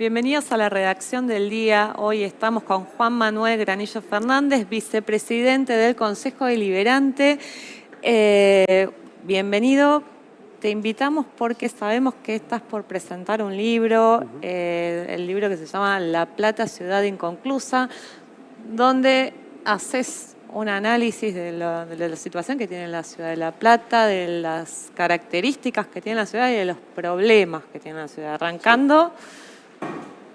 Bienvenidos a la redacción del día. Hoy estamos con Juan Manuel Granillo Fernández, vicepresidente del Consejo Deliberante. Bienvenido. Te invitamos porque sabemos que estás por presentar un libro, el libro que se llama La Plata, ciudad inconclusa, donde haces un análisis de la situación que tiene la ciudad de La Plata, de las características que tiene la ciudad y de los problemas que tiene la ciudad, arrancando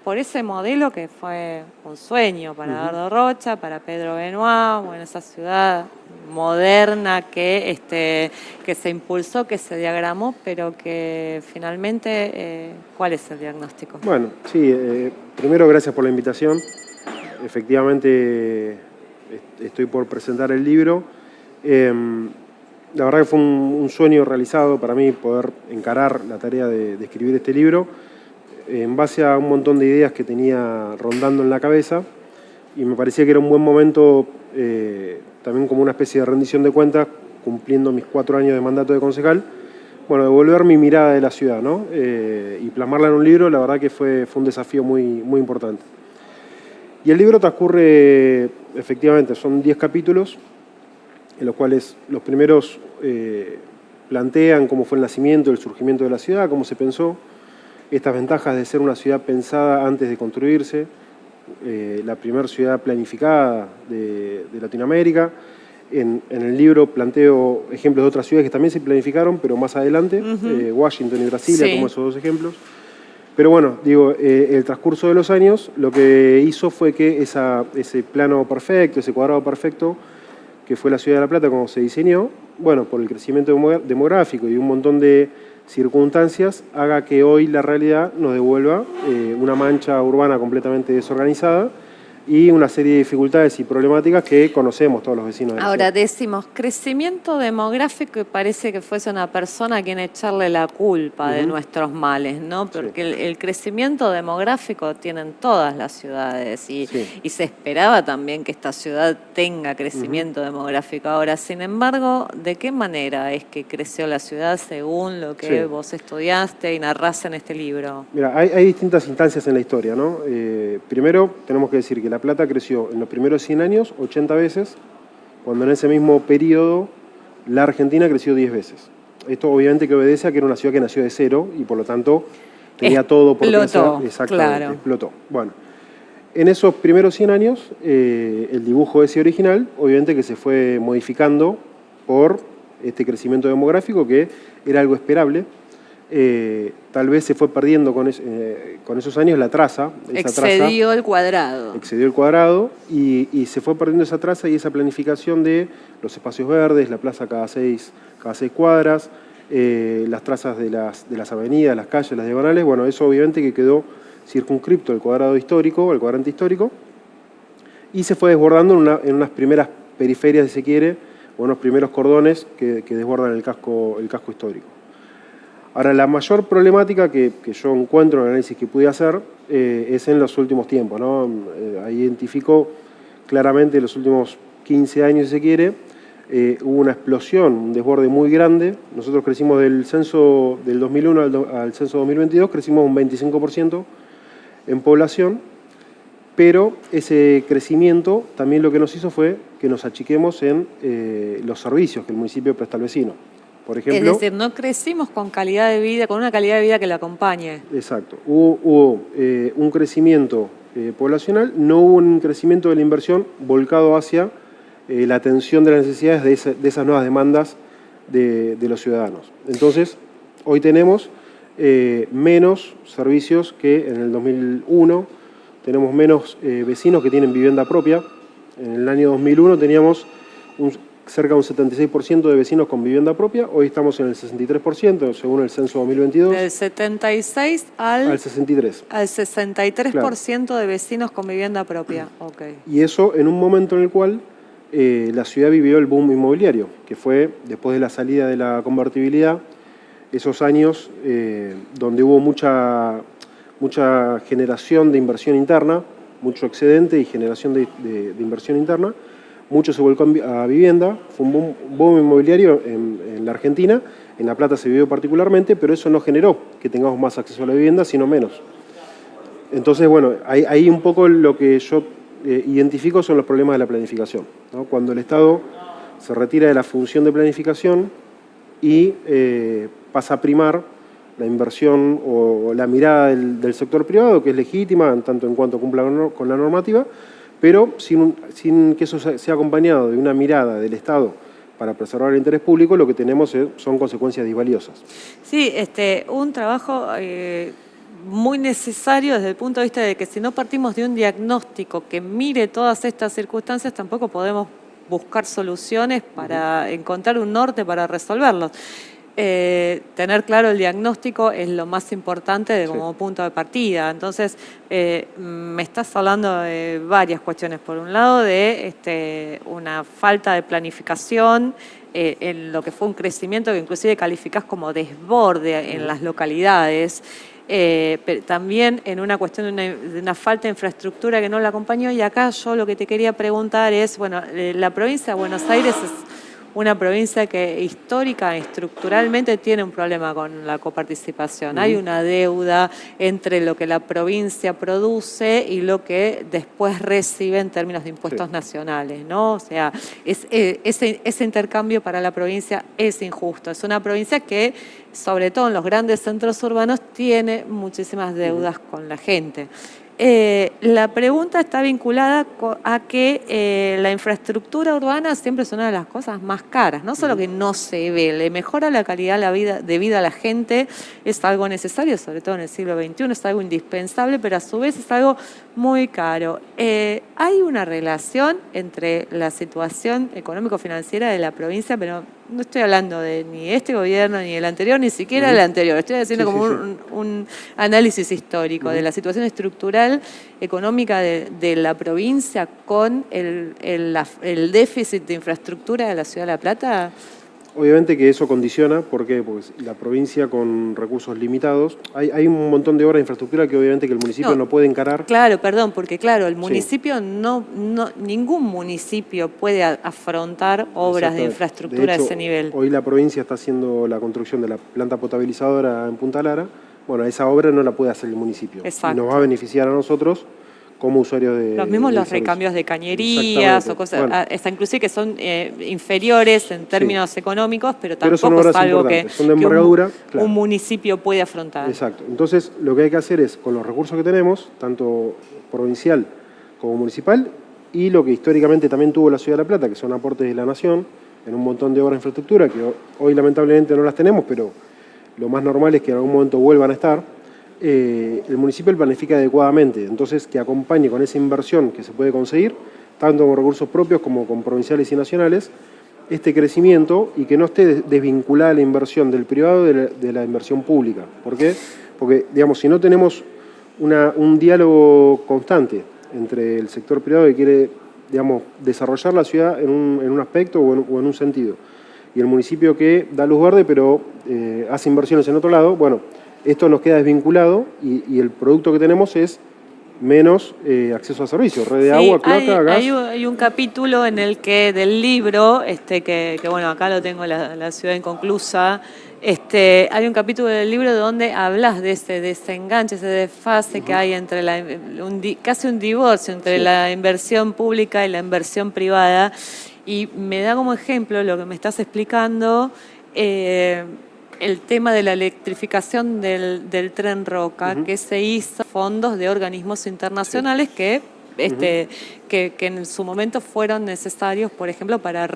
por ese modelo que fue un sueño para Dardo Rocha, para Pedro Benoit, bueno, esa ciudad moderna que se impulsó, que se diagramó, pero que finalmente, ¿cuál es el diagnóstico? Bueno, sí, primero gracias por la invitación. Efectivamente, estoy por presentar el libro. La verdad que fue un sueño realizado para mí poder encarar la tarea de escribir este libro en base a un montón de ideas que tenía rondando en la cabeza, y me parecía que era un buen momento, también como una especie de rendición de cuentas, cumpliendo mis 4 años de mandato de concejal, bueno, devolver mi mirada de la ciudad, ¿no? Y plasmarla en un libro, la verdad que fue un desafío muy importante. Y el libro transcurre, efectivamente, son 10 capítulos, en los cuales los primeros plantean cómo fue el nacimiento, el surgimiento de la ciudad, cómo se pensó, estas ventajas de ser una ciudad pensada antes de construirse, la primera ciudad planificada de Latinoamérica. En el libro planteo ejemplos de otras ciudades que también se planificaron, pero más adelante, Washington y Brasilia, sí, como esos 2 ejemplos. Pero bueno, digo, el transcurso de los años lo que hizo fue que ese plano perfecto, ese cuadrado perfecto, que fue la ciudad de La Plata como se diseñó, bueno, por el crecimiento demográfico y un montón de circunstancias, haga que hoy la realidad nos devuelva una mancha urbana completamente desorganizada y una serie de dificultades y problemáticas que conocemos todos los vecinos de la ciudad. Ahora decimos crecimiento demográfico y parece que fuese una persona a quien echarle la culpa de nuestros males, ¿no? Porque sí, el crecimiento demográfico tienen todas las ciudades y se esperaba también que esta ciudad tenga crecimiento demográfico. Ahora, sin embargo, ¿de qué manera es que creció la ciudad según lo que vos estudiaste y narrás en este libro? Mira, hay distintas instancias en la historia, ¿no? Primero, tenemos que decir que La Plata creció en los primeros 100 años 80 veces, cuando en ese mismo periodo la Argentina creció 10 veces. Esto obviamente que obedece a que era una ciudad que nació de cero y por lo tanto tenía todo por crecer. Exactamente, explotó. Bueno, en esos primeros 100 años el dibujo ese original obviamente que se fue modificando por este crecimiento demográfico que era algo esperable. Tal vez se fue perdiendo con esos años la traza. Excedió el cuadrado. Excedió el cuadrado y se fue perdiendo esa traza y esa planificación de los espacios verdes, la plaza cada 6 cuadras, las trazas de las avenidas, las calles, las diagonales. Bueno, eso obviamente que quedó circunscripto al cuadrado histórico, al cuadrante histórico, y se fue desbordando en unas primeras periferias, si se quiere, o unos primeros cordones que desbordan el casco histórico. Ahora, la mayor problemática que yo encuentro en el análisis que pude hacer es en los últimos tiempos, ¿no? Ahí identifico claramente en los últimos 15 años, si se quiere, hubo una explosión, un desborde muy grande. Nosotros crecimos del censo del 2001 al censo 2022, crecimos un 25% en población, pero ese crecimiento también lo que nos hizo fue que nos achiquemos en los servicios que el municipio presta al vecino. Por ejemplo, es decir, no crecimos con calidad de vida, con una calidad de vida que la acompañe. Exacto. Hubo un crecimiento poblacional, no hubo un crecimiento de la inversión volcado hacia la atención de las necesidades de esas nuevas demandas de los ciudadanos. Entonces, hoy tenemos menos servicios que en el 2001, tenemos menos vecinos que tienen vivienda propia. En el año 2001 teníamos cerca de un 76% de vecinos con vivienda propia, hoy estamos en el 63%, según el censo 2022. Del 76 al 63. Al 63% claro, de vecinos con vivienda propia. Okay. Y eso en un momento en el cual la ciudad vivió el boom inmobiliario, que fue después de la salida de la convertibilidad, esos años donde hubo mucha generación de inversión interna, mucho excedente y generación de inversión interna. Mucho se volcó a vivienda, fue un boom inmobiliario en la Argentina, en La Plata se vivió particularmente, pero eso no generó que tengamos más acceso a la vivienda, sino menos. Entonces, bueno, ahí un poco lo que yo identifico son los problemas de la planificación, ¿no? Cuando el Estado se retira de la función de planificación y pasa a primar la inversión o la mirada del sector privado, que es legítima en tanto en cuanto cumpla con la normativa, pero sin que eso sea acompañado de una mirada del Estado para preservar el interés público, lo que tenemos son consecuencias disvaliosas. Sí, un trabajo muy necesario desde el punto de vista de que si no partimos de un diagnóstico que mire todas estas circunstancias, tampoco podemos buscar soluciones para encontrar un norte para resolverlos. Tener claro el diagnóstico es lo más importante como punto de partida. Entonces, me estás hablando de varias cuestiones. Por un lado, de una falta de planificación en lo que fue un crecimiento que inclusive calificás como desborde en las localidades. Pero también en una cuestión de una falta de infraestructura que no la acompañó. Y acá yo lo que te quería preguntar es, bueno, la provincia de Buenos Aires es una provincia que histórica y estructuralmente tiene un problema con la coparticipación. Hay una deuda entre lo que la provincia produce y lo que después recibe en términos de impuestos nacionales, ¿no? O sea, ese intercambio para la provincia es injusto. Es una provincia que, sobre todo en los grandes centros urbanos, tiene muchísimas deudas con la gente. La pregunta está vinculada a que la infraestructura urbana siempre es una de las cosas más caras, no solo que no se ve, le mejora la calidad de vida a la gente, es algo necesario, sobre todo en el siglo XXI, es algo indispensable, pero a su vez es algo muy caro. Hay una relación entre la situación económico-financiera de la provincia, pero no estoy hablando de ni este gobierno, ni el anterior, ni siquiera el anterior. Estoy haciendo un análisis histórico de la situación estructural económica de la provincia con el déficit de infraestructura de la Ciudad de La Plata. Obviamente que eso condiciona, ¿por qué? Porque la provincia con recursos limitados, hay un montón de obras de infraestructura que obviamente que el municipio no puede encarar. Claro, perdón, porque claro, el municipio ningún municipio puede afrontar obras de infraestructura de ese nivel. Hoy la provincia está haciendo la construcción de la planta potabilizadora en Punta Lara. Bueno, esa obra no la puede hacer el municipio. Exacto. Y nos va a beneficiar a nosotros como usuarios de los mismos los recambios de cañerías o cosas, hasta inclusive que son inferiores en términos económicos, pero tampoco es algo que un municipio puede afrontar. Exacto. Entonces, lo que hay que hacer es, con los recursos que tenemos, tanto provincial como municipal, y lo que históricamente también tuvo la Ciudad de La Plata, que son aportes de la Nación, en un montón de obras de infraestructura, que hoy lamentablemente no las tenemos, pero lo más normal es que en algún momento vuelvan a estar. El municipio planifica adecuadamente, entonces que acompañe con esa inversión que se puede conseguir, tanto con recursos propios como con provinciales y nacionales, este crecimiento y que no esté desvinculada la inversión del privado de la inversión pública. ¿Por qué? Porque, digamos, si no tenemos un diálogo constante entre el sector privado que quiere, digamos, desarrollar la ciudad en un aspecto o en un sentido, y el municipio que da luz verde pero hace inversiones en otro lado, bueno, esto nos queda desvinculado y el producto que tenemos es menos acceso a servicios, red de agua, cloaca, gas. Hay un capítulo en el que del libro, que bueno, acá lo tengo, la ciudad inconclusa, hay un capítulo del libro donde hablas de ese desenganche, ese desfase que hay entre casi un divorcio entre la inversión pública y la inversión privada, y me da como ejemplo lo que me estás explicando, el tema de la electrificación del Tren Roca, que se hizo fondos de organismos internacionales que en su momento fueron necesarios, por ejemplo, para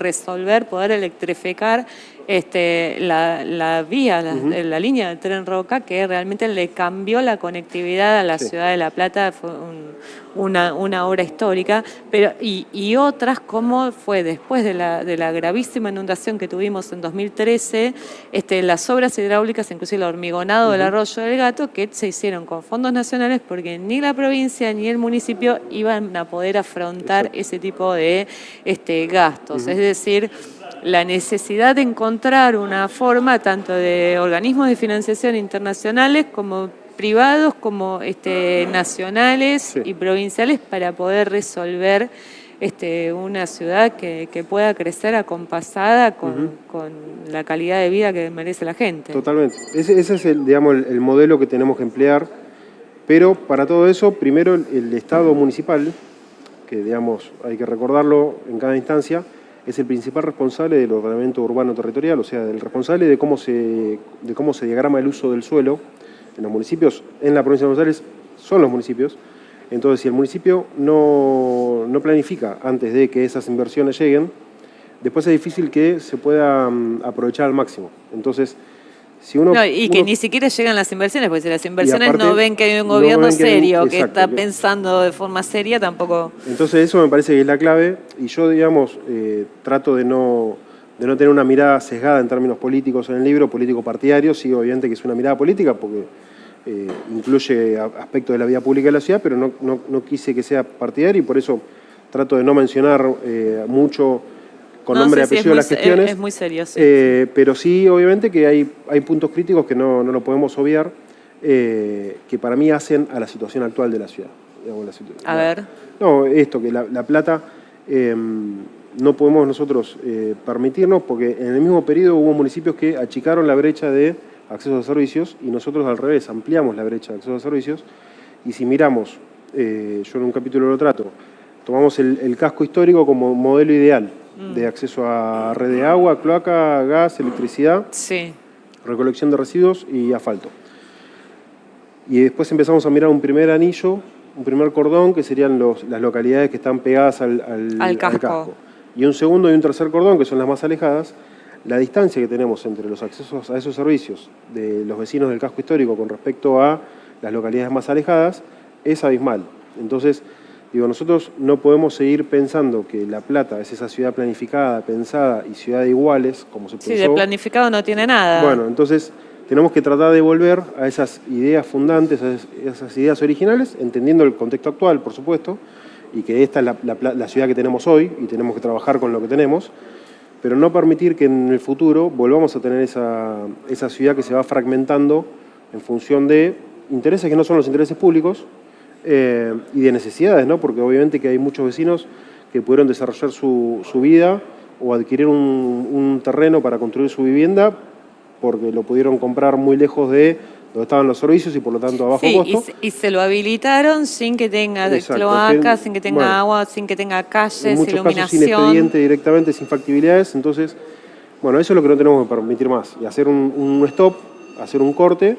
poder electrificar la vía, la línea del Tren Roca, que realmente le cambió la conectividad a la Ciudad de La Plata. Fue una obra histórica, y otras como fue después de la gravísima inundación que tuvimos en 2013, las obras hidráulicas, inclusive el hormigonado del Arroyo del Gato, que se hicieron con fondos nacionales porque ni la provincia ni el municipio iban a poder afrontar ese tipo de gastos. Es decir, la necesidad de encontrar una forma tanto de organismos de financiación internacionales como privados, como nacionales y provinciales, para poder resolver una ciudad que pueda crecer acompasada con la calidad de vida que merece la gente. Totalmente. Ese es el modelo que tenemos que emplear. Pero para todo eso, primero el Estado municipal, que digamos hay que recordarlo en cada instancia, es el principal responsable del ordenamiento urbano territorial, o sea, el responsable de cómo se diagrama el uso del suelo en los municipios. En la provincia de Buenos Aires son los municipios. Entonces, si el municipio no planifica antes de que esas inversiones lleguen, después es difícil que se pueda aprovechar al máximo. Entonces, si uno... que ni siquiera llegan las inversiones, porque si las inversiones aparte, no ven que hay un gobierno serio, que exacto, está pensando de forma seria, tampoco... Entonces eso me parece que es la clave, y yo, digamos, trato de no tener una mirada sesgada en términos políticos en el libro, político-partidario. Sí, obviamente que es una mirada política, porque incluye aspectos de la vida pública de la ciudad, pero no quise que sea partidario, y por eso trato de no mencionar mucho con nombre y apellido las gestiones. Es muy serio, sí. Pero sí, obviamente, que hay puntos críticos que no lo podemos obviar, que para mí hacen a la situación actual de la ciudad. Digamos, a ver. No, esto, que La Plata no podemos nosotros permitirnos, porque en el mismo periodo hubo municipios que achicaron la brecha de acceso a servicios, y nosotros al revés ampliamos la brecha de acceso a servicios. Y si miramos, yo en un capítulo lo trato, tomamos el casco histórico como modelo ideal de acceso a red de agua, cloaca, gas, electricidad, sí, recolección de residuos y asfalto. Y después empezamos a mirar un primer anillo, un primer cordón, que serían las localidades que están pegadas al casco. Y un segundo y un tercer cordón, que son las más alejadas. La distancia que tenemos entre los accesos a esos servicios de los vecinos del casco histórico con respecto a las localidades más alejadas es abismal. Entonces, digo, nosotros no podemos seguir pensando que La Plata es esa ciudad planificada, pensada y ciudad de iguales, como se pensó. Sí, de planificado no tiene nada. Bueno, entonces tenemos que tratar de volver a esas ideas fundantes, a esas ideas originales, entendiendo el contexto actual, por supuesto, y que esta es la ciudad que tenemos hoy, y tenemos que trabajar con lo que tenemos, pero no permitir que en el futuro volvamos a tener esa ciudad que se va fragmentando en función de intereses que no son los intereses públicos, y de necesidades, ¿no? Porque obviamente que hay muchos vecinos que pudieron desarrollar su vida o adquirir un terreno para construir su vivienda porque lo pudieron comprar muy lejos de donde estaban los servicios y por lo tanto a bajo costo. Y se lo habilitaron sin que tenga cloacas, sin que tenga agua, sin que tenga calles, en muchos iluminación. Casos sin expediente directamente, sin factibilidades. Entonces, bueno, eso es lo que no tenemos que permitir más. Y hacer un stop, hacer un corte.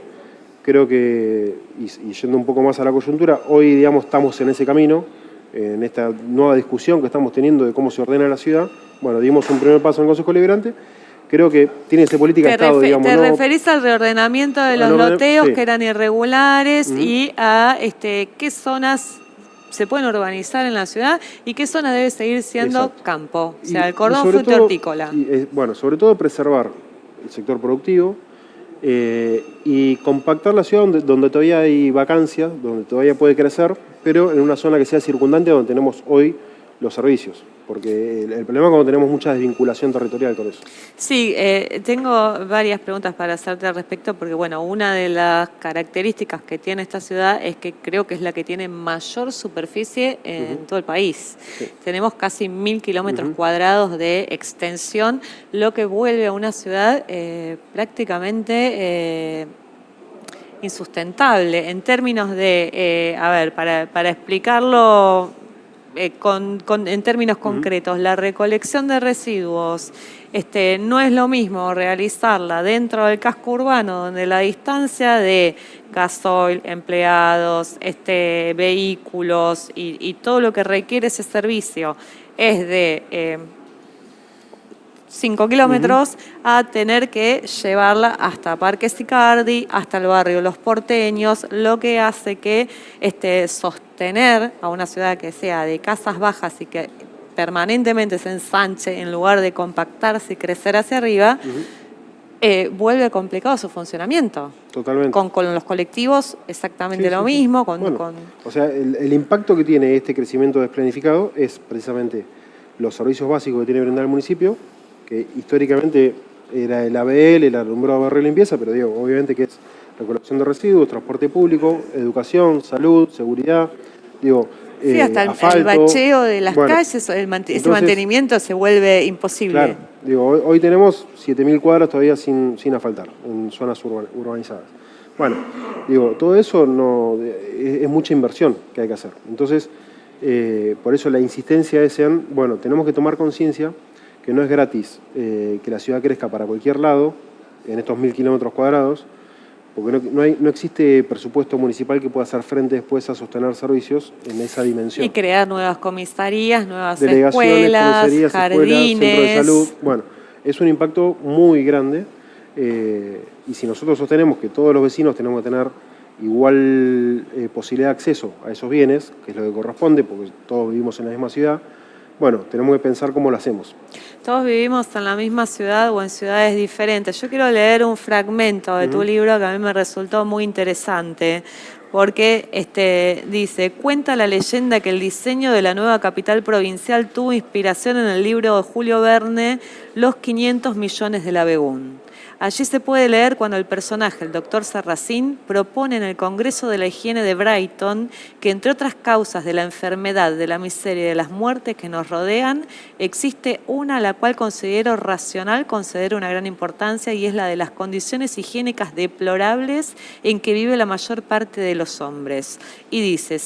Creo que, y yendo un poco más a la coyuntura, hoy, digamos, estamos en ese camino, en esta nueva discusión que estamos teniendo de cómo se ordena la ciudad. Bueno, dimos un primer paso en el Consejo Deliberante. Creo que tiene esa política de Estado, digamos. ¿Te referís al reordenamiento de los loteos que eran irregulares y a qué zonas se pueden urbanizar en la ciudad y qué zona debe seguir siendo campo? O sea, el cordón fruto-hortícola. Bueno, sobre todo preservar el sector productivo, y compactar la ciudad donde todavía hay vacancia, donde todavía puede crecer, pero en una zona que sea circundante donde tenemos hoy los servicios. Porque el problema es cuando tenemos mucha desvinculación territorial con eso. Sí, tengo varias preguntas para hacerte al respecto, porque bueno, una de las características que tiene esta ciudad es que creo que es la que tiene mayor superficie en todo el país. Sí. Tenemos casi 1000 kilómetros cuadrados de extensión, lo que vuelve a una ciudad prácticamente insustentable en términos de, a ver, para explicarlo en términos concretos, la recolección de residuos no es lo mismo realizarla dentro del casco urbano, donde la distancia de gasoil, empleados, vehículos y todo lo que requiere ese servicio es de 5 kilómetros, a tener que llevarla hasta Parque Sicardi, hasta el barrio Los Porteños, lo que hace que sostener a una ciudad que sea de casas bajas y que permanentemente se ensanche en lugar de compactarse y crecer hacia arriba, vuelve complicado su funcionamiento. Totalmente. Con los colectivos exactamente lo mismo. O sea, el impacto que tiene este crecimiento desplanificado es precisamente los servicios básicos que tiene que brindar el municipio, que históricamente era el ABL, el alumbrado, barrio y limpieza, pero digo, obviamente que es recolección de residuos, transporte público, educación, salud, seguridad, digo, sí, hasta asfalto, el bacheo de las calles, ese mantenimiento se vuelve imposible. Claro, digo, hoy tenemos 7000 cuadras todavía sin asfaltar, en zonas urbanizadas. Bueno, digo, todo eso es mucha inversión que hay que hacer. Entonces, por eso la insistencia es en, bueno, tenemos que tomar conciencia que no es gratis que la ciudad crezca para cualquier lado, en estos 1000 kilómetros cuadrados, porque no existe presupuesto municipal que pueda hacer frente después a sostener servicios en esa dimensión. Y crear nuevas comisarías, nuevas delegaciones, escuelas, comisarías, jardines. escuelas, centros de salud. Bueno, es un impacto muy grande y si nosotros sostenemos que todos los vecinos tenemos que tener igual posibilidad de acceso a esos bienes, que es lo que corresponde, porque todos vivimos en la misma ciudad, bueno, tenemos que pensar cómo lo hacemos. Todos vivimos en la misma ciudad o en ciudades diferentes. Yo quiero leer un fragmento de tu libro que a mí me resultó muy interesante, porque dice, cuenta la leyenda que el diseño de la nueva capital provincial tuvo inspiración en el libro de Julio Verne, Los 500 millones del Abegún. Allí se puede leer cuando el personaje, el doctor Sarracín, propone en el Congreso de la Higiene de Brighton que, entre otras causas de la enfermedad, de la miseria y de las muertes que nos rodean, existe una a la cual considero racional conceder una gran importancia y es la de las condiciones higiénicas deplorables en que vive la mayor parte de los hombres. Y dice,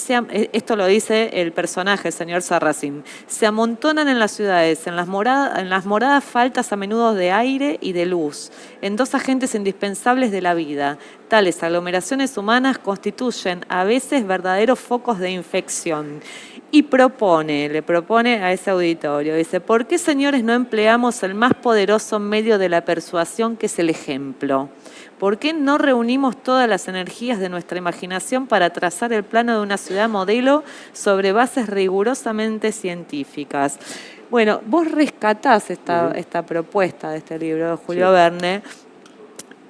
esto lo dice el personaje, el señor Sarracín, se amontonan en las ciudades, en las moradas faltas a menudo de aire y de luz, en dos agentes indispensables de la vida. Tales aglomeraciones humanas constituyen a veces verdaderos focos de infección. Y le propone a ese auditorio, dice, ¿por qué, señores, no empleamos el más poderoso medio de la persuasión, que es el ejemplo? ¿Por qué no reunimos todas las energías de nuestra imaginación para trazar el plano de una ciudad modelo sobre bases rigurosamente científicas? Bueno, vos rescatás esta propuesta de este libro de Julio Verne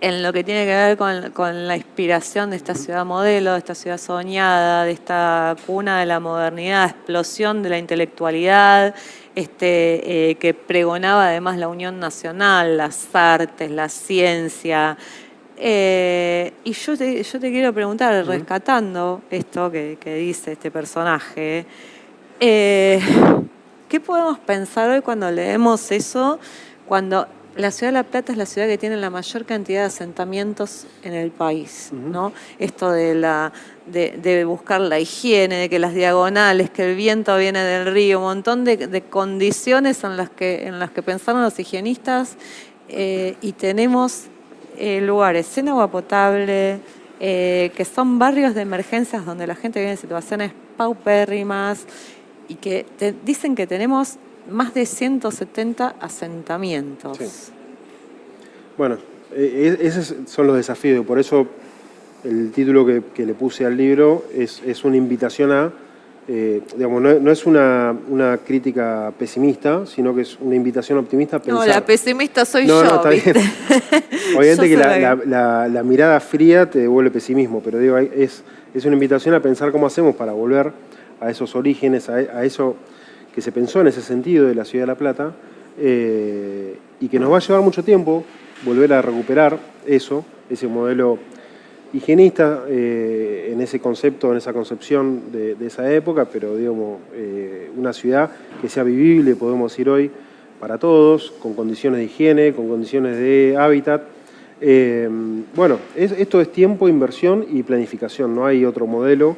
en lo que tiene que ver con la inspiración de esta ciudad modelo, de esta ciudad soñada, de esta cuna de la modernidad, explosión de la intelectualidad, que pregonaba además la unión nacional, las artes, la ciencia. Y yo te quiero preguntar, rescatando esto que dice este personaje, ¿qué podemos pensar hoy cuando leemos eso? Cuando la ciudad de La Plata es la ciudad que tiene la mayor cantidad de asentamientos en el país, ¿no? Esto de buscar la higiene, de que las diagonales, que el viento viene del río, un montón de condiciones en las que pensaron los higienistas, y tenemos lugares sin agua potable, que son barrios de emergencias donde la gente vive en situaciones paupérrimas, y que dicen que tenemos más de 170 asentamientos. Sí. Bueno, esos son los desafíos, por eso el título que le puse al libro es una invitación a, digamos, no es una crítica pesimista, sino que es una invitación optimista a pensar. No, la pesimista soy yo. No, está bien. Obviamente que la mirada fría te devuelve pesimismo, pero digo, es una invitación a pensar cómo hacemos para volver a esos orígenes, a eso que se pensó en ese sentido de la ciudad de La Plata, y que nos va a llevar mucho tiempo volver a recuperar ese modelo higienista, en ese concepto, en esa concepción de esa época, pero digamos, una ciudad que sea vivible, podemos decir hoy, para todos, con condiciones de higiene, con condiciones de hábitat. Bueno, esto es tiempo, inversión y planificación, no hay otro modelo.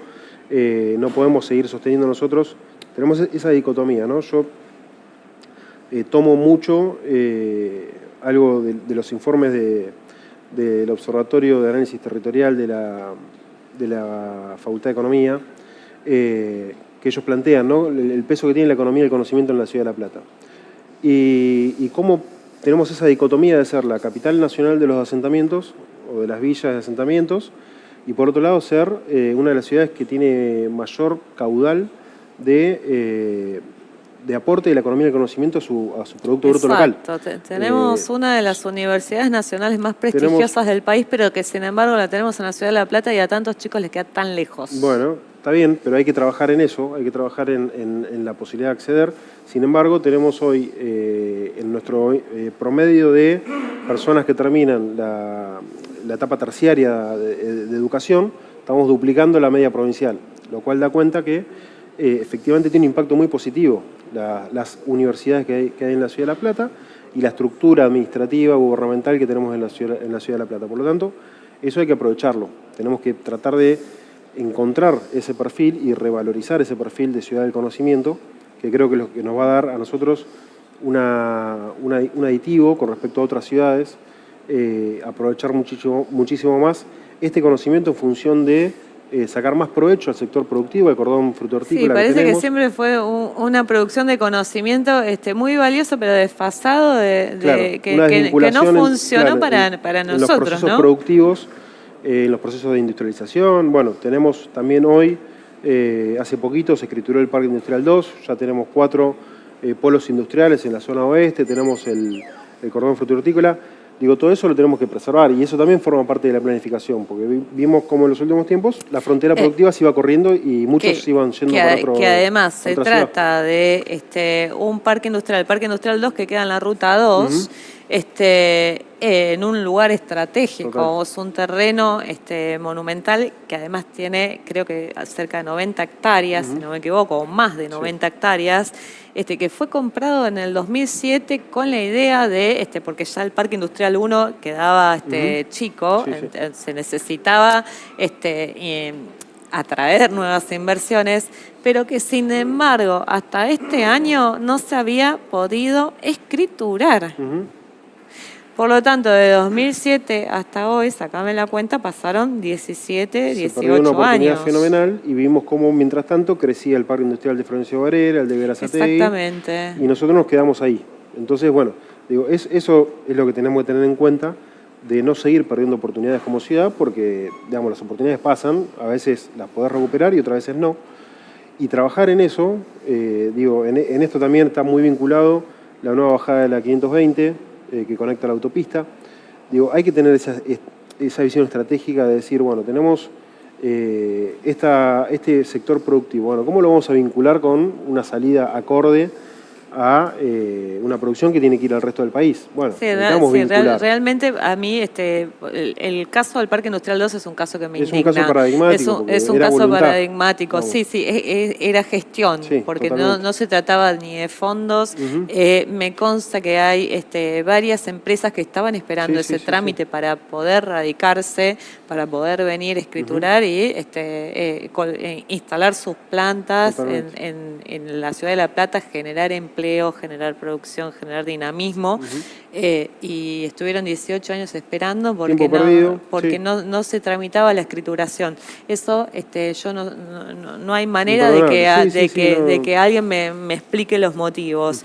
No podemos seguir sosteniendo nosotros, tenemos esa dicotomía, ¿no? Yo tomo mucho algo de los informes del Observatorio de Análisis Territorial de la Facultad de Economía, que ellos plantean, ¿no?, el peso que tiene la economía y el conocimiento en la ciudad de La Plata. Y cómo tenemos esa dicotomía de ser la capital nacional de los asentamientos, o de las villas de asentamientos, y por otro lado ser una de las ciudades que tiene mayor caudal de aporte de la economía del conocimiento a su Producto Bruto local. Exacto, tenemos una de las universidades nacionales más prestigiosas del país, pero que sin embargo la tenemos en la ciudad de La Plata y a tantos chicos les queda tan lejos. Bueno, está bien, pero hay que trabajar en eso, hay que trabajar en la posibilidad de acceder. Sin embargo, tenemos hoy en nuestro promedio de personas que terminan la etapa terciaria de educación, estamos duplicando la media provincial, lo cual da cuenta que efectivamente tiene un impacto muy positivo las universidades que hay en la ciudad de La Plata y la estructura administrativa, gubernamental que tenemos en la ciudad de La Plata. Por lo tanto, Eso hay que aprovecharlo. Tenemos que tratar de encontrar ese perfil y revalorizar ese perfil de ciudad del conocimiento, que creo que es lo que nos va a dar a nosotros un aditivo con respecto a otras ciudades, aprovechar muchísimo más este conocimiento en función de sacar más provecho al sector productivo, al cordón fruto-hortícola. Sí, parece que tenemos. Que siempre fue una producción de conocimiento muy valioso, pero desfasado, Claro, que no funcionó para nosotros, en los procesos ¿no? productivos, en los procesos de industrialización. Bueno, tenemos también hoy, hace poquito se escrituró el Parque Industrial 2, ya tenemos 4 polos industriales en la zona oeste, tenemos el cordón fruto-hortícola. Digo, todo eso lo tenemos que preservar y eso también forma parte de la planificación, porque vimos cómo en los últimos tiempos la frontera productiva se iba corriendo y muchos se iban yendo para otro. Que además se trata de un parque industrial, el Parque Industrial 2 que queda en la Ruta 2, en un lugar estratégico. Total. Es un terreno monumental que además tiene, creo que cerca de 90 hectáreas, si no me equivoco, o más de 90 hectáreas, que fue comprado en el 2007 con la idea de, porque ya el Parque Industrial 1 quedaba chico, se necesitaba atraer nuevas inversiones, pero que sin embargo hasta este año no se había podido escriturar. Por lo tanto, de 2007 hasta hoy, sacame la cuenta, pasaron 17, 18 años. Se perdió una oportunidad fenomenal y vimos cómo, mientras tanto, crecía el Parque Industrial de Florencio Varela, el de Berazategui. Exactamente. Y nosotros nos quedamos ahí. Entonces, bueno, digo, eso es lo que tenemos que tener en cuenta, de no seguir perdiendo oportunidades como ciudad, porque, digamos, las oportunidades pasan, a veces las podés recuperar y otras veces no. Y trabajar en eso, en esto también está muy vinculado la nueva bajada de la 520, que conecta la autopista. Digo, hay que tener esa visión estratégica de decir, bueno, tenemos este sector productivo, bueno, ¿cómo lo vamos a vincular con una salida acorde a una producción que tiene que ir al resto del país? Bueno, realmente a mí el caso del Parque Industrial 2 es un caso que me indigna. Es un caso paradigmático. Es un caso paradigmático, vamos. Sí, era gestión, porque no se trataba ni de fondos. Me consta que hay varias empresas que estaban esperando ese trámite para poder radicarse, para poder venir a escriturar y instalar sus plantas en la ciudad de La Plata, generar empleo, generar producción, generar dinamismo, y estuvieron 18 años esperando porque no se tramitaba la escrituración. Eso yo no hay manera de que alguien me explique los motivos.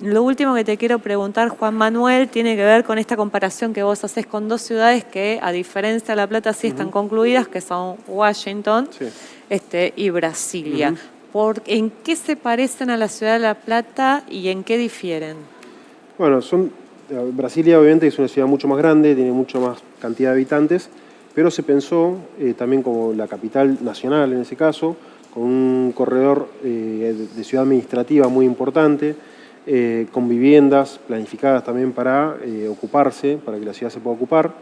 Lo último que te quiero preguntar, Juan Manuel, tiene que ver con esta comparación que vos haces con 2 ciudades que, a diferencia de La Plata, sí están concluidas, que son Washington y Brasilia. ¿En qué se parecen a la ciudad de La Plata y en qué difieren? Bueno, Brasilia obviamente es una ciudad mucho más grande, tiene mucho más cantidad de habitantes, pero se pensó también como la capital nacional en ese caso, con un corredor de ciudad administrativa muy importante, con viviendas planificadas también para ocuparse, para que la ciudad se pueda ocupar.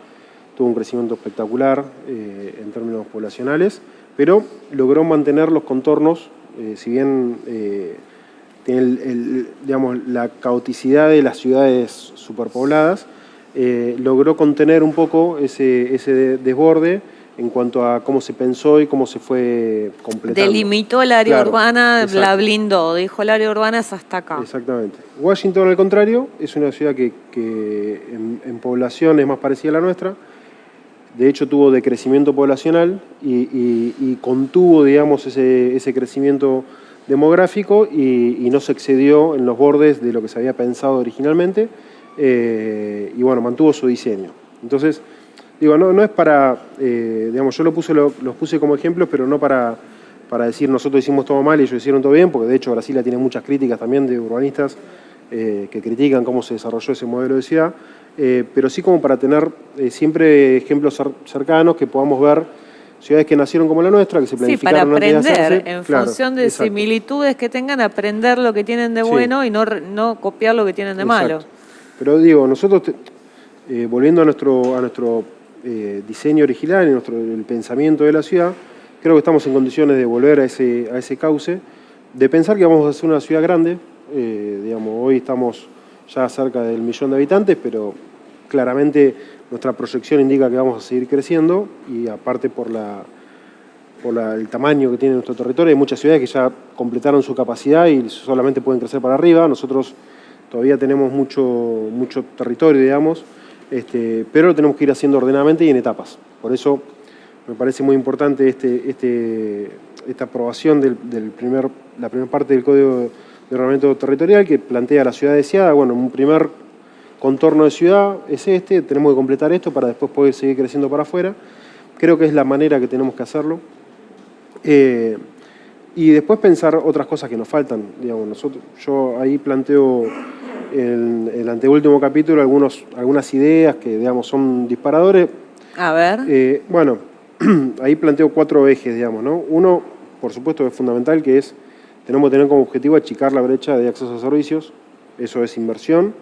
Tuvo un crecimiento espectacular en términos poblacionales, pero logró mantener los contornos, si bien tiene la caoticidad de las ciudades superpobladas, logró contener un poco ese desborde en cuanto a cómo se pensó y cómo se fue completando. Delimitó el área urbana, la blindó, dijo el área urbana es hasta acá. Exactamente. Washington, al contrario, es una ciudad que en población es más parecida a la nuestra. De hecho, tuvo decrecimiento poblacional y contuvo, digamos, ese crecimiento demográfico y no se excedió en los bordes de lo que se había pensado originalmente y bueno, mantuvo su diseño. Entonces, digo, no es para, digamos, yo los puse como ejemplos, pero no para decir nosotros hicimos todo mal y ellos hicieron todo bien, porque de hecho Brasilia tiene muchas críticas también de urbanistas que critican cómo se desarrolló ese modelo de ciudad, pero sí como para tener siempre ejemplos cercanos que podamos ver ciudades que nacieron como la nuestra, que se planificaron antes de hacerse. Sí, para aprender, en claro, función de similitudes que tengan, aprender lo que tienen de bueno y no copiar lo que tienen de malo. Pero digo, nosotros, volviendo a nuestro diseño original y el pensamiento de la ciudad, creo que estamos en condiciones de volver a ese cauce, de pensar que vamos a ser una ciudad grande. Digamos, hoy estamos ya cerca del 1.000.000 de habitantes, pero claramente nuestra proyección indica que vamos a seguir creciendo y aparte por el tamaño que tiene nuestro territorio, hay muchas ciudades que ya completaron su capacidad y solamente pueden crecer para arriba. Nosotros todavía tenemos mucho territorio, digamos, pero lo tenemos que ir haciendo ordenadamente y en etapas. Por eso me parece muy importante esta aprobación de la primera parte del Código de Ordenamiento Territorial que plantea la ciudad deseada. Bueno, un primer contorno de ciudad es tenemos que completar esto para después poder seguir creciendo para afuera. Creo que es la manera que tenemos que hacerlo. Y después pensar otras cosas que nos faltan. Digamos, yo ahí planteo en el anteúltimo capítulo algunas ideas que, digamos, son disparadores. A ver. Bueno, ahí planteo 4 ejes, digamos, ¿no? Uno, por supuesto, es fundamental, que tenemos que tener como objetivo achicar la brecha de acceso a servicios. Eso es inversión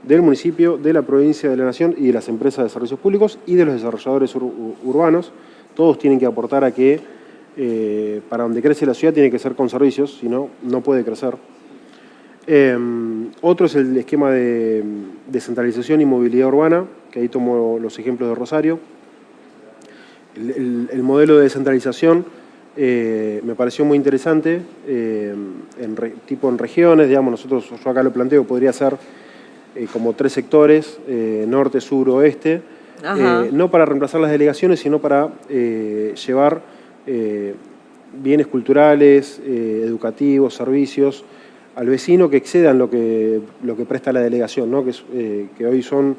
del municipio, de la provincia, de la nación y de las empresas de servicios públicos y de los desarrolladores urbanos. Todos tienen que aportar a que para donde crece la ciudad tiene que ser con servicios, si no, no puede crecer. Otro es el esquema de descentralización y movilidad urbana, que ahí tomo los ejemplos de Rosario. El modelo de descentralización me pareció muy interesante, tipo en regiones, digamos, yo acá lo planteo, podría ser como 3 sectores, norte, sur, oeste, no para reemplazar las delegaciones, sino para llevar bienes culturales, educativos, servicios al vecino que excedan lo que presta la delegación, ¿no? Que hoy son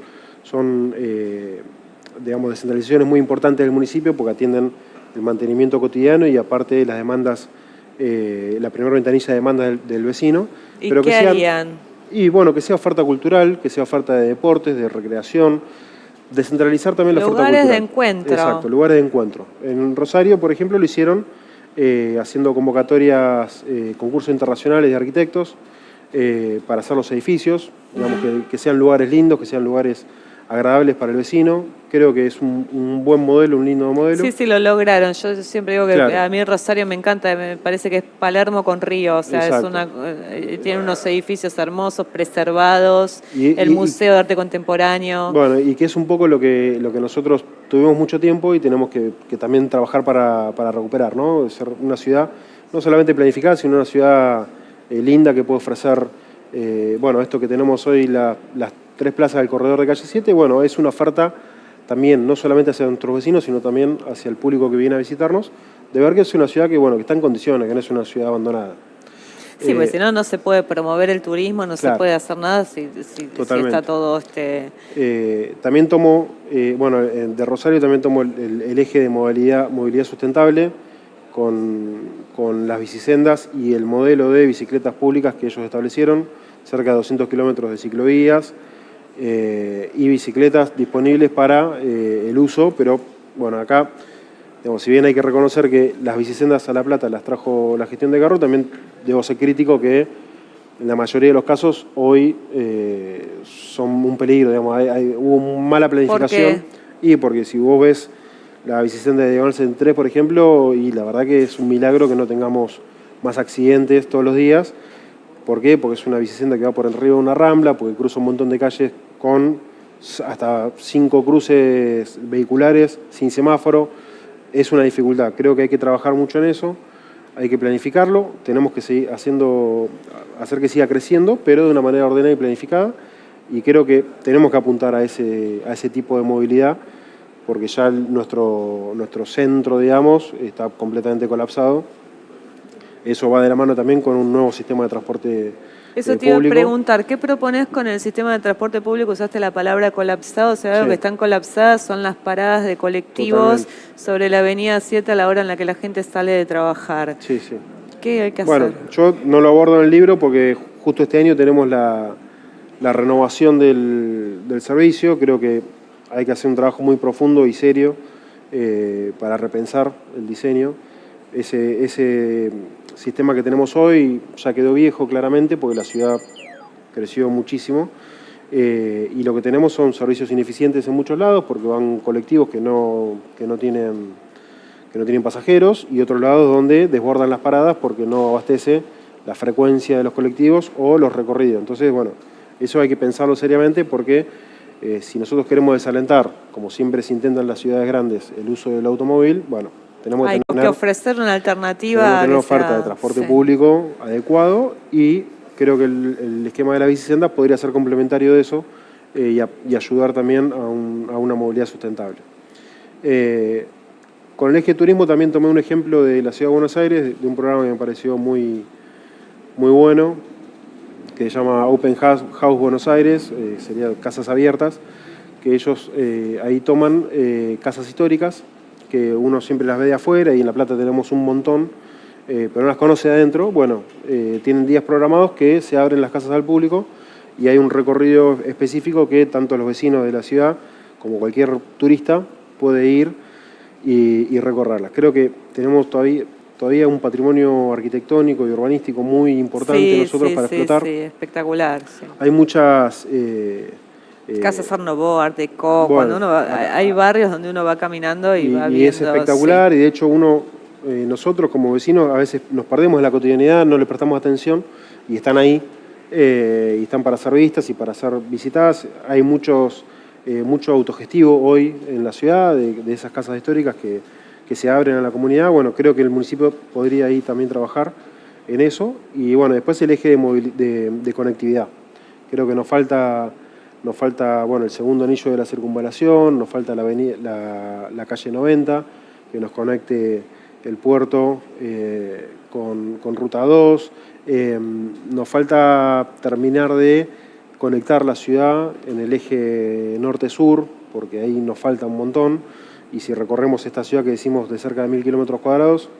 digamos, descentralizaciones muy importantes del municipio porque atienden el mantenimiento cotidiano y aparte las demandas, la primera ventanilla de demandas del vecino. ¿Y pero qué harían? Y bueno, que sea oferta cultural, que sea oferta de deportes, de recreación, descentralizar también la oferta cultural. Lugares de encuentro. Exacto, lugares de encuentro. En Rosario, por ejemplo, lo hicieron haciendo convocatorias, concursos internacionales de arquitectos para hacer los edificios, digamos, que sean lugares lindos, que sean lugares agradables para el vecino. Creo que es un buen modelo, un lindo modelo. Sí, sí, lo lograron. Yo siempre digo que claro. A mí Rosario me encanta, me parece que es Palermo con Río, o sea, tiene unos edificios hermosos, preservados, el Museo de Arte Contemporáneo. Bueno, y que es un poco lo que nosotros tuvimos mucho tiempo y tenemos que también trabajar para recuperar, ¿no? Ser una ciudad no solamente planificada, sino una ciudad linda que puede ofrecer, bueno, esto que tenemos hoy, las 3 plazas del corredor de calle 7, bueno, es una oferta también no solamente hacia nuestros vecinos, sino también hacia el público que viene a visitarnos, de ver que es una ciudad que está en condiciones, que no es una ciudad abandonada. Sí, porque si no, no se puede promover el turismo, no claro, se puede hacer nada si está todo también tomo, bueno, de Rosario también tomo el eje de movilidad sustentable con las bicisendas y el modelo de bicicletas públicas que ellos establecieron, cerca de 200 kilómetros de ciclovías, y bicicletas disponibles para el uso, pero bueno, acá, digamos, si bien hay que reconocer que las bicisendas a La Plata las trajo la gestión de Garro, también debo ser crítico que en la mayoría de los casos hoy son un peligro, digamos, hubo mala planificación. ¿Por qué? Y porque si vos ves la bicisenda de Diagonal 63, por ejemplo, y la verdad que es un milagro que no tengamos más accidentes todos los días. ¿Por qué? Porque es una bicisenda que va por el río de una rambla, porque cruza un montón de calles con hasta 5 cruces vehiculares sin semáforo. Es una dificultad. Creo que hay que trabajar mucho en eso, hay que planificarlo, tenemos que seguir hacer que siga creciendo, pero de una manera ordenada y planificada. Y creo que tenemos que apuntar a ese tipo de movilidad, porque ya nuestro centro, digamos, está completamente colapsado. Eso va de la mano también con un nuevo sistema de transporte Eso te iba a preguntar, ¿qué propones con el sistema de transporte público? Usaste la palabra colapsado, o sea, algo que están colapsadas son las paradas de colectivos sobre la avenida 7 a la hora en la que la gente sale de trabajar. Sí, sí. ¿Qué hay que hacer? Bueno, yo no lo abordo en el libro porque justo este año tenemos la renovación del servicio. Creo que hay que hacer un trabajo muy profundo y serio para repensar el diseño. Ese sistema que tenemos hoy ya quedó viejo claramente porque la ciudad creció muchísimo y lo que tenemos son servicios ineficientes en muchos lados porque van colectivos que no tienen pasajeros y otros lados donde desbordan las paradas porque no abastece la frecuencia de los colectivos o los recorridos. Entonces, bueno, eso hay que pensarlo seriamente porque Si nosotros queremos desalentar, como siempre se intenta en las ciudades grandes, el uso del automóvil, bueno, tenemos Hay que ofrecer una alternativa. Tenemos que tener una oferta de transporte público adecuado, y creo que el esquema de la bicicenda podría ser complementario de eso y ayudar también a una movilidad sustentable. Con el eje turismo también tomé un ejemplo de la Ciudad de Buenos Aires, de un programa que me pareció muy bueno, que se llama Open House Buenos Aires, sería Casas Abiertas, que ellos ahí toman casas históricas, que uno siempre las ve de afuera, y en La Plata tenemos un montón, pero no las conoce de adentro. Bueno, tienen días programados que se abren las casas al público, y hay un recorrido específico que tanto los vecinos de la ciudad como cualquier turista puede ir y recorrerlas. Creo que tenemos todavía un patrimonio arquitectónico y urbanístico muy importante nosotros para explotar. Sí, espectacular. Sí. Hay muchas... Casas Art Nouveau, Art Deco, bueno, hay barrios donde uno va caminando y va viendo. Y es espectacular, y de hecho nosotros como vecinos a veces nos perdemos en la cotidianidad, no le prestamos atención, y están ahí, y están para ser vistas y para ser visitadas. Hay mucho autogestivo hoy en la ciudad de esas casas históricas que se abren a la comunidad. Bueno, creo que el municipio podría ahí también trabajar en eso. Y bueno, después el eje de conectividad. Creo que nos falta bueno, el segundo anillo de la circunvalación, nos falta la calle 90, que nos conecte el puerto con Ruta 2. Nos falta terminar de conectar la ciudad en el eje norte-sur, porque ahí nos falta un montón. Y si recorremos esta ciudad que decimos de cerca de 1000 kilómetros cuadrados,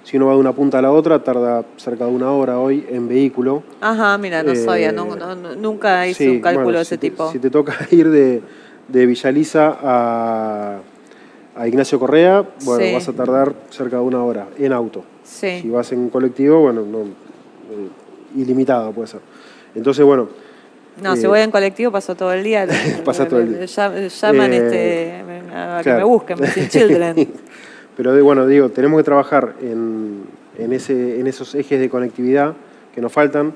si uno va de una punta a la otra, tarda cerca de 1 hora hoy en vehículo. Ajá, mira, no sabía, nunca hice un cálculo de ese tipo. Si te toca ir de Villa Lisa a Ignacio Correa, bueno, vas a tardar cerca de 1 hora en auto. Sí. Si vas en colectivo, bueno, ilimitado puede ser. Entonces, bueno... No, si voy en colectivo paso todo el día. Pasa todo el día. Llaman a que me busquen, Missing Children. Pero bueno, digo, tenemos que trabajar en esos ejes de conectividad que nos faltan,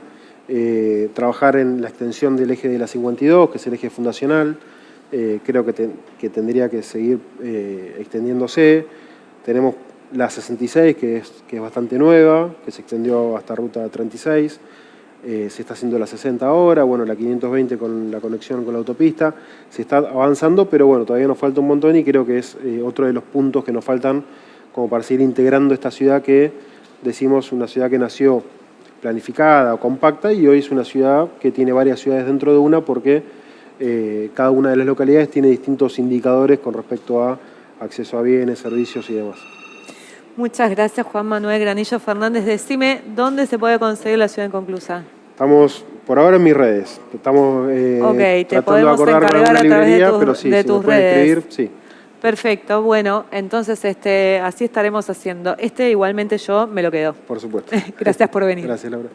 trabajar en la extensión del eje de la 52, que es el eje fundacional. Creo que tendría que seguir extendiéndose. Tenemos la 66, que es bastante nueva, que se extendió hasta Ruta 36. Se está haciendo la 60 ahora, bueno, la 520 con la conexión con la autopista. Se está avanzando, pero bueno, todavía nos falta un montón, y creo que es otro de los puntos que nos faltan como para seguir integrando esta ciudad que decimos una ciudad que nació planificada o compacta, y hoy es una ciudad que tiene varias ciudades dentro de una, porque cada una de las localidades tiene distintos indicadores con respecto a acceso a bienes, servicios y demás. Muchas gracias, Juan Manuel Granillo Fernández. Decime, ¿dónde se puede conseguir La Ciudad Inconclusa? Estamos por ahora en mis redes. Estamos tratando de acordarme de una librería, pero sí, de si tus me pueden redes. escribir, sí. Perfecto, bueno, entonces así estaremos haciendo. Igualmente yo me lo quedo. Por supuesto. Gracias por venir. Gracias, Laura.